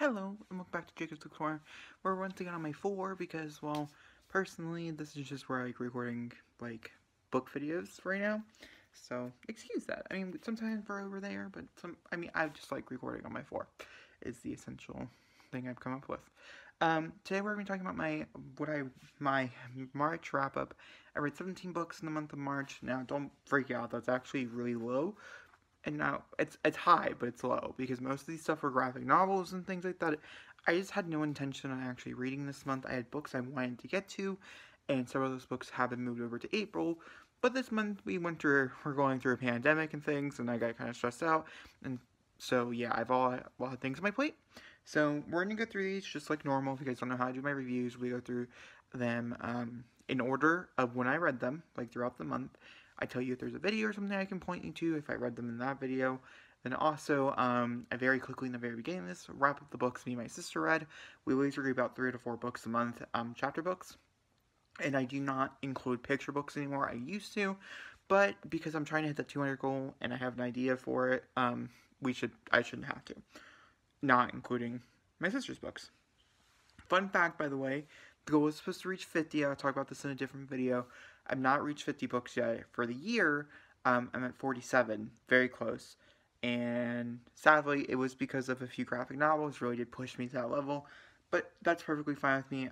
Hello, and welcome back to Jacob's Corner. We're once again on my 4 because, well, personally, this is just where I like recording, like, book videos right now. So, excuse that. I mean, sometimes we're over there, but I just like recording on my 4 is the essential thing I've come up with. Today we're going to be talking about my March wrap-up. I read 17 books in the month of March. Now, don't freak out. That's actually really low. And now it's high, but it's low because most of these stuff were graphic novels and things like that. I just had no intention on actually reading this month. I had books I wanted to get to, and several of those books have been moved over to April. But this month we're going through a pandemic and things, and I got kind of stressed out. And so yeah, I've a lot of things on my plate. So we're gonna go through these just like normal. If you guys don't know how to do my reviews, we go through them in order of when I read them, like throughout the month. I tell you if there's a video or something I can point you to if I read them in that video. Then also, I very quickly in the very beginning of this, wrap up the books me and my sister read. We always read about 3 to 4 books a month, chapter books. And I do not include picture books anymore. I used to, but because I'm trying to hit the 200 goal and I have an idea for it, I shouldn't have to. Not including my sister's books. Fun fact, by the way, the goal is supposed to reach 50. I'll talk about this in a different video. I've not reached 50 books yet. For the year, I'm at 47. Very close. And sadly, it was because of a few graphic novels really did push me to that level. But that's perfectly fine with me.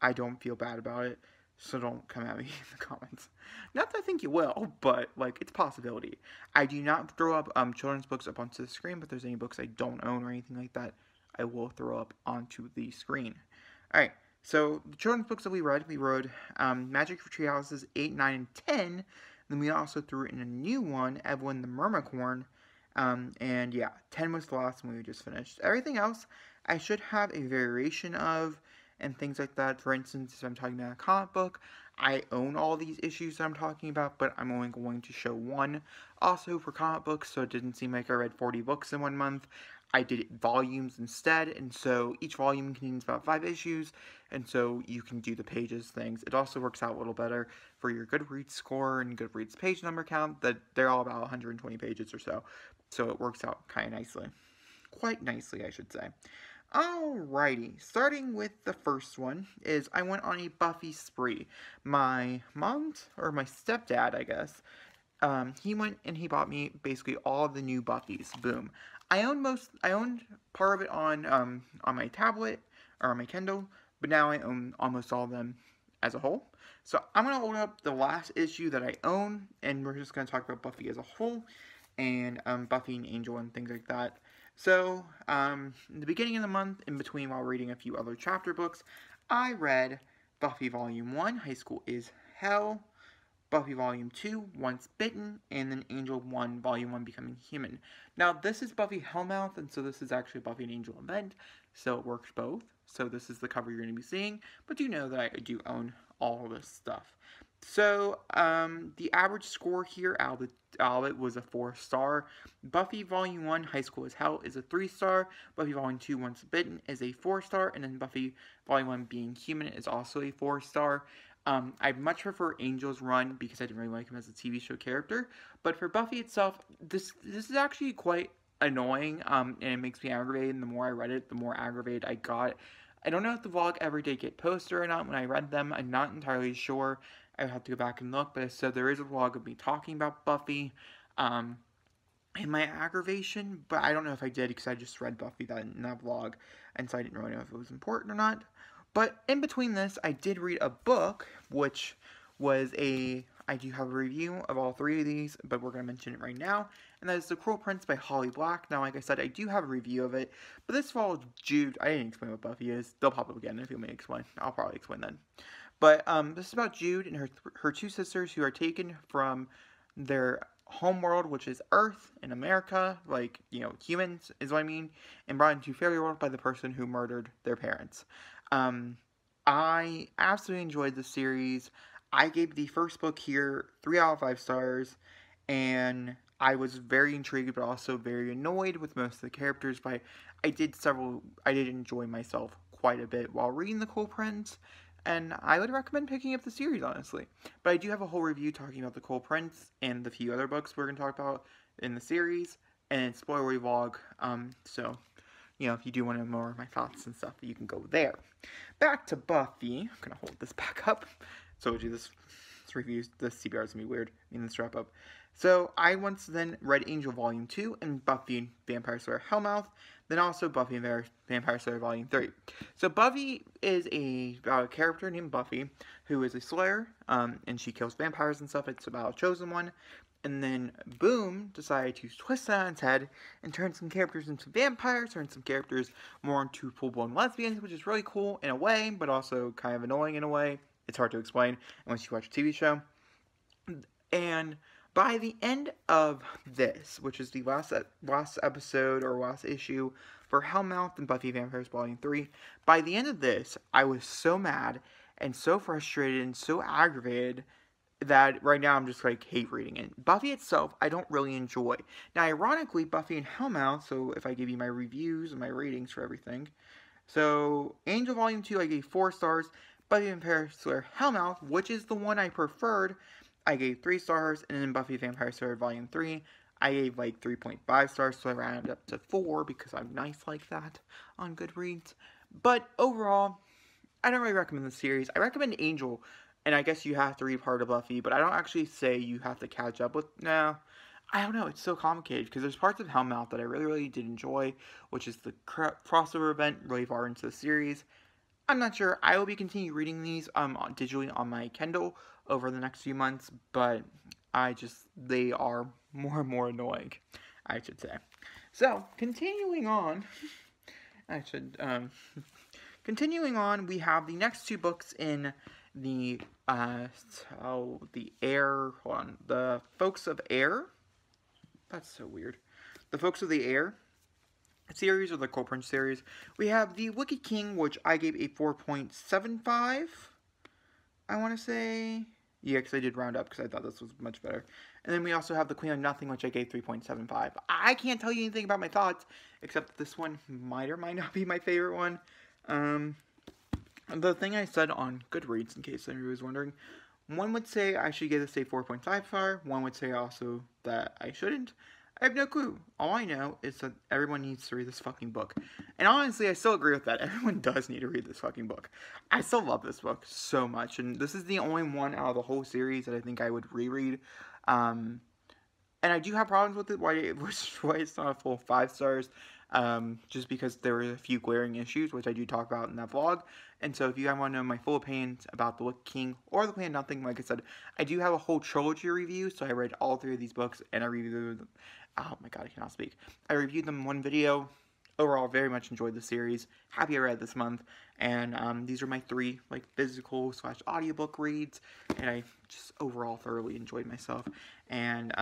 I don't feel bad about it. So don't come at me in the comments. Not that I think you will, but, like, it's a possibility. I do not throw up children's books up onto the screen, but if there's any books I don't own or anything like that, I will throw up onto the screen. Alright. So, the children's books that we read Magic for Treehouses 8, 9, and 10. Then we also threw in a new one, Evelyn the Mermicorn. And yeah, 10 was the last one we just finished. Everything else, I should have a variation of, and things like that. For instance, if I'm talking about a comic book, I own all these issues that I'm talking about, but I'm only going to show one. Also, for comic books, so it didn't seem like I read 40 books in 1 month. I did it volumes instead, and so each volume contains about 5 issues, and so you can do the pages things. It also works out a little better for your Goodreads score and Goodreads page number count, that they're all about 120 pages or so. So it works out kind of nicely. Quite nicely, I should say. Alrighty, starting with the first one is I went on a Buffy spree. My mom's, or my stepdad, I guess, he went and he bought me basically all of the new Buffys. Boom. I owned part of it on my tablet, or on my Kindle, but now I own almost all of them as a whole. So I'm going to hold up the last issue that I own, and we're just going to talk about Buffy as a whole, and Buffy and Angel and things like that. So, in the beginning of the month, in between while reading a few other chapter books, I read Buffy Volume 1, High School is Hell, Buffy Volume 2, Once Bitten, and then Angel 1, Volume 1, Becoming Human. Now, this is Buffy Hellmouth, and so this is actually a Buffy and Angel event, so it works both. So this is the cover you're going to be seeing, but do know that I do own all this stuff. So, the average score here, Albert was a 4-star. Buffy Volume 1, High School is Hell, is a 3-star. Buffy Volume 2, Once Bitten, is a 4-star. And then Buffy Volume 1, Being Human, is also a 4-star. I much prefer Angel's run because I didn't really like him as a TV show character. But for Buffy itself, this is actually quite annoying, and it makes me aggravated. And the more I read it, the more aggravated I got. I don't know if the vlog ever did get posted or not when I read them. I'm not entirely sure. I have to go back and look, but I said there is a vlog of me talking about Buffy, and my aggravation, but I don't know if I did because I just read Buffy in that vlog, and so I didn't really know if it was important or not. But in between this, I did read a book, which was I do have a review of all 3 of these, but we're going to mention it right now, and that is The Cruel Prince by Holly Black. Now, like I said, I do have a review of it, but this follows Jude. I didn't explain what Buffy is. They'll pop up again if you want me to explain. I'll probably explain then. But this is about Jude and her 2 sisters who are taken from their home world, which is Earth in America, like, you know, humans is what I mean, and brought into fairy world by the person who murdered their parents. I absolutely enjoyed the series. I gave the first book here 3 out of 5 stars, and I was very intrigued, but also very annoyed with most of the characters, but I did enjoy myself quite a bit while reading The Cruel Prince. And I would recommend picking up the series, honestly. But I do have a whole review talking about The Cruel Prince and the few other books we're going to talk about in the series. And spoilery vlog, so, you know, if you do want to know more of my thoughts and stuff, you can go there. Back to Buffy. I'm going to hold this back up. So do this review, this CBR is going to be weird in this wrap up. So I once then read Angel Volume 2 and Buffy Vampire Slayer Hellmouth. Then also Buffy and Vampire Slayer Volume 3. So Buffy is a character named Buffy who is a slayer, and she kills vampires and stuff. It's about a chosen one. And then Boom decided to twist that on its head and turn some characters into vampires, turn some characters more into full-blown lesbians, which is really cool in a way, but also kind of annoying in a way. It's hard to explain unless you watch a TV show. And by the end of this, which is the last episode or last issue for Hellmouth and Buffy Vampires Volume 3, by the end of this, I was so mad and so frustrated and so aggravated that right now I'm just like hate reading it. Buffy itself, I don't really enjoy. Now, ironically, Buffy and Hellmouth, so if I give you my reviews and my ratings for everything, so Angel Volume 2, I gave 4 stars. Buffy Vampire Slayer Hellmouth, which is the one I preferred, I gave 3 stars, and then Buffy Vampire Slayer Volume 3, I gave like 3.5 stars, so I rounded up to 4 because I'm nice like that on Goodreads. But overall, I don't really recommend the series. I recommend Angel, and I guess you have to read part of Buffy, but I don't actually say you have to catch up with, no. I don't know, it's so complicated, because there's parts of Hellmouth that I really did enjoy, which is the crossover event really far into the series. I'm not sure. I will be continue reading these digitally on my Kindle over the next few months, but they are more and more annoying, I should say. So, continuing on, we have the next 2 books in the, the Folks of Air. That's so weird. The Folks of the Air series, or the Cold series. We have the Wicked King, which I gave a 4.75, I want to say. Yeah, because I did round up because I thought this was much better. And then we also have the Queen of Nothing, which I gave 3.75. I can't tell you anything about my thoughts, except that this one might or might not be my favorite one. The thing I said on Goodreads, in case anybody was wondering, one would say I should give this a 4.5 star, one would say also that I shouldn't. I have no clue. All I know is that everyone needs to read this fucking book. And honestly, I still agree with that. Everyone does need to read this fucking book. I still love this book so much. And this is the only one out of the whole series that I think I would reread. And I do have problems with it, why it's not a full 5 stars. Just because there were a few glaring issues, which I do talk about in that vlog. And so if you guys want to know my full opinions about The Wicked King or The Queen of Nothing, like I said, I do have a whole trilogy review. So I read all 3 of these books and I reviewed them. Oh my god, I cannot speak. I reviewed them in one video. Overall, very much enjoyed the series. Happy I read this month. And these are my 3 like physical / audiobook reads. And I just overall thoroughly enjoyed myself. And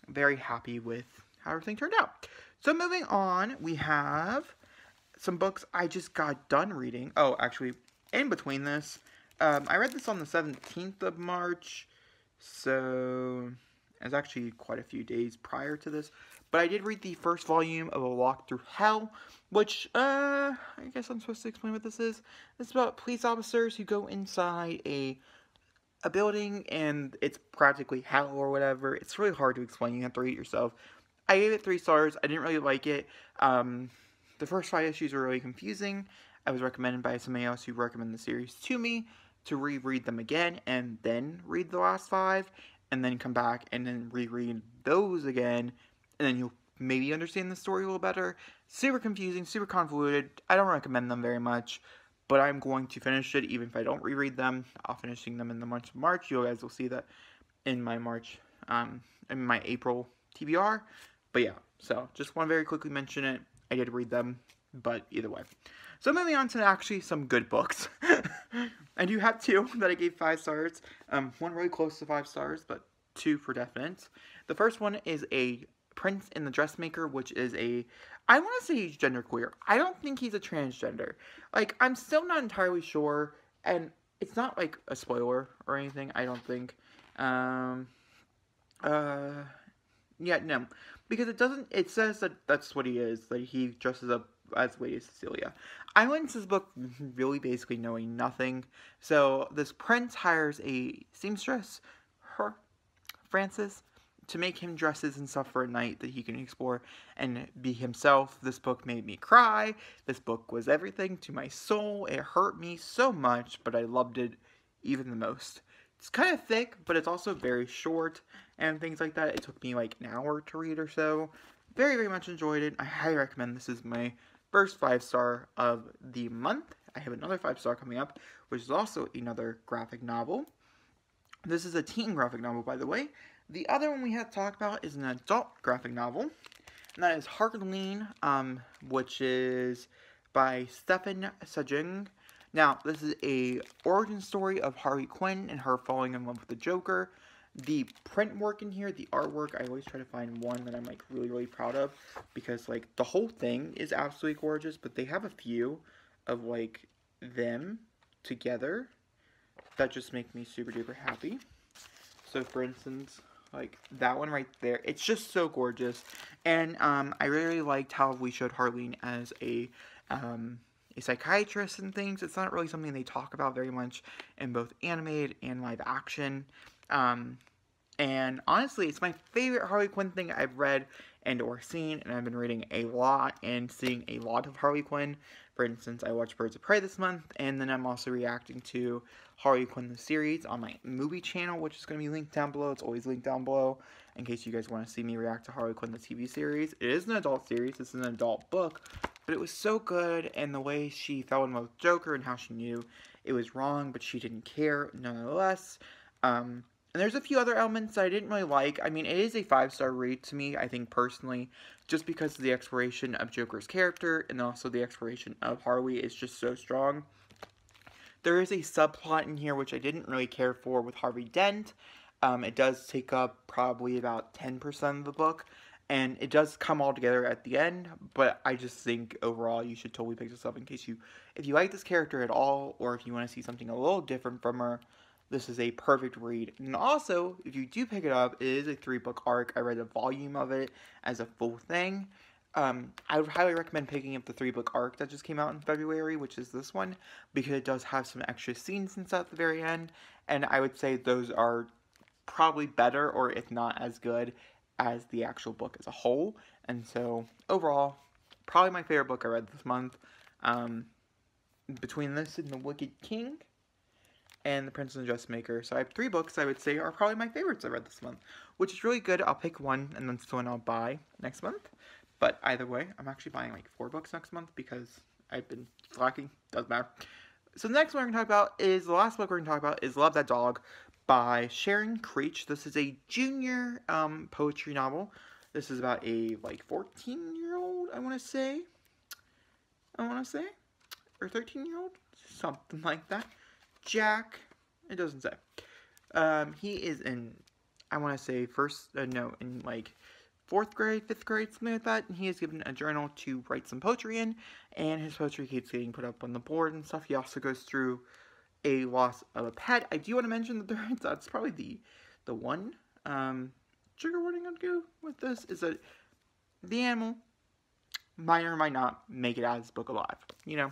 very happy with how everything turned out. So moving on, we have some books I just got done reading. Oh, actually, in between this, I read this on the 17th of March. So it's actually quite a few days prior to this. But I did read the first volume of A Walk Through Hell, which, I guess I'm supposed to explain what this is. It's about police officers who go inside a building, and it's practically hell or whatever. It's really hard to explain. You have to read it yourself. I gave it 3 stars. I didn't really like it. The first 5 issues were really confusing. I was recommended by somebody else who recommended the series to me to reread them again and then read the last 5 and then come back and then reread those again, and then you'll maybe understand the story a little better. Super confusing, super convoluted. I don't recommend them very much, but I'm going to finish it even if I don't reread them. I'll finishing them in the month of March. You guys will see that in my in my April TBR. But yeah, so just want to very quickly mention it. I did read them, but either way. So moving on to actually some good books. I do have 2 that I gave 5 stars. One really close to 5 stars, but 2 for definite. The first one is a Prince and the Dressmaker, which is I want to say he's genderqueer. I don't think he's a transgender. Like, I'm still not entirely sure, and it's not like a spoiler or anything, I don't think. Yeah, no. Because it says that that's what he is, that he dresses up as Lady Cecilia. I went into this book really basically knowing nothing. So, this prince hires a seamstress, Frances, to make him dresses and stuff for a night that he can explore and be himself. This book made me cry. This book was everything to my soul. It hurt me so much, but I loved it even the most. It's kind of thick, but it's also very short and things like that. It took me like an hour to read or so. Very, very much enjoyed it. I highly recommend. This is my first 5-star of the month. I have another 5-star coming up, which is also another graphic novel. This is a teen graphic novel, by the way. The other one we have to talk about is an adult graphic novel, and that is Harleen, which is by Stephen Sajing. Now, this is a origin story of Harley Quinn and her falling in love with the Joker. The print work in here, the artwork, I always try to find one that I'm like really, really proud of, because like the whole thing is absolutely gorgeous, but they have a few of like them together that just make me super duper happy. So for instance, like that one right there, it's just so gorgeous. And I really liked how we showed Harleen as a psychiatrist and things. It's not really something they talk about very much in both animated and live action. And honestly, it's my favorite Harley Quinn thing I've read and or seen, and I've been reading a lot and seeing a lot of Harley Quinn. For instance, I watched Birds of Prey this month, and then I'm also reacting to Harley Quinn the series on my movie channel, which is going to be linked down below. It's always linked down below in case you guys want to see me react to Harley Quinn the TV series. It is an adult series, it's an adult book, but it was so good, and the way she fell in love with Joker and how she knew it was wrong, but she didn't care nonetheless. And there's a few other elements that I didn't really like. I mean, it is a 5-star read to me, I think, personally, just because of the exploration of Joker's character, and also the exploration of Harley is just so strong. There is a subplot in here which I didn't really care for with Harvey Dent. It does take up probably about 10% of the book, and it does come all together at the end, but I just think overall you should totally pick this up in case if you like this character at all, or if you want to see something a little different from her. This is a perfect read. And also, if you do pick it up, it is a 3-book arc. I read a volume of it as a full thing. I would highly recommend picking up the 3-book arc that just came out in February, which is this one, because it does have some extra scenes and stuff at the very end. And I would say those are probably better, or if not as good, as the actual book as a whole. And so, overall, probably my favorite book I read this month. Between this and The Wicked King and The Princess and the Dressmaker. So I have 3 books I would say are probably my favorites I read this month, which is really good. I'll pick one, and then it's the one I'll buy next month. But either way, I'm actually buying like 4 books next month because I've been slacking. Doesn't matter. So the next one we're going to talk about is, the last book we're going to talk about is Love That Dog by Sharon Creech. This is a junior poetry novel. This is about a like 14-year-old, I want to say, or 13-year-old, something like that. Jack, it doesn't say. He is in, I want to say in like 4th grade, 5th grade, something like that. And he is given a journal to write some poetry in, and his poetry keeps getting put up on the board and stuff. He also goes through a loss of a pet. I do want to mention that that's probably the one trigger warning I'd go with this, is that the animal might or might not make it out of this book alive. You know,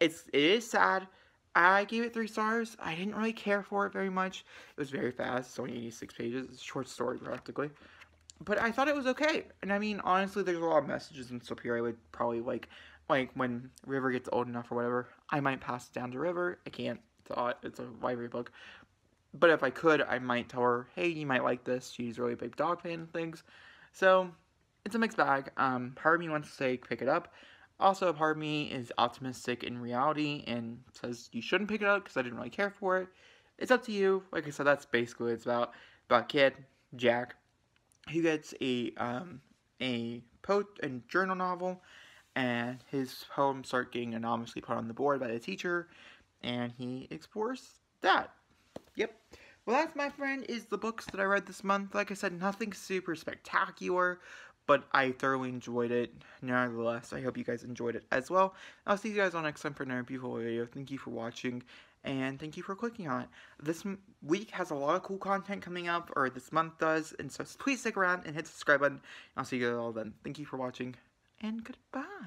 it is sad. I gave it 3 stars. I didn't really care for it very much. It was very fast. It's only 86 pages. It's a short story, practically. But I thought it was okay. And I mean, honestly, there's a lot of messages and stuff here I would probably like when River gets old enough or whatever, I might pass it down to River. I can't. It's a library book. But if I could, I might tell her, hey, you might like this. She's a really big dog fan and things. So, it's a mixed bag. Part of me wants to say pick it up. Also, part of me is optimistic in reality and says you shouldn't pick it up because I didn't really care for it. It's up to you. Like I said, that's basically what it's about. About a kid, Jack, who gets a journal novel, and his poems start getting anonymously put on the board by the teacher, and he explores that. Yep. Well, that, my friend, is the books that I read this month. Like I said, nothing super spectacular, but I thoroughly enjoyed it. Nevertheless, I hope you guys enjoyed it as well. I'll see you guys all next time for another beautiful video. Thank you for watching, and thank you for clicking on it. This week has a lot of cool content coming up, or this month does, and so please stick around and hit the subscribe button. I'll see you guys all then. Thank you for watching, and goodbye.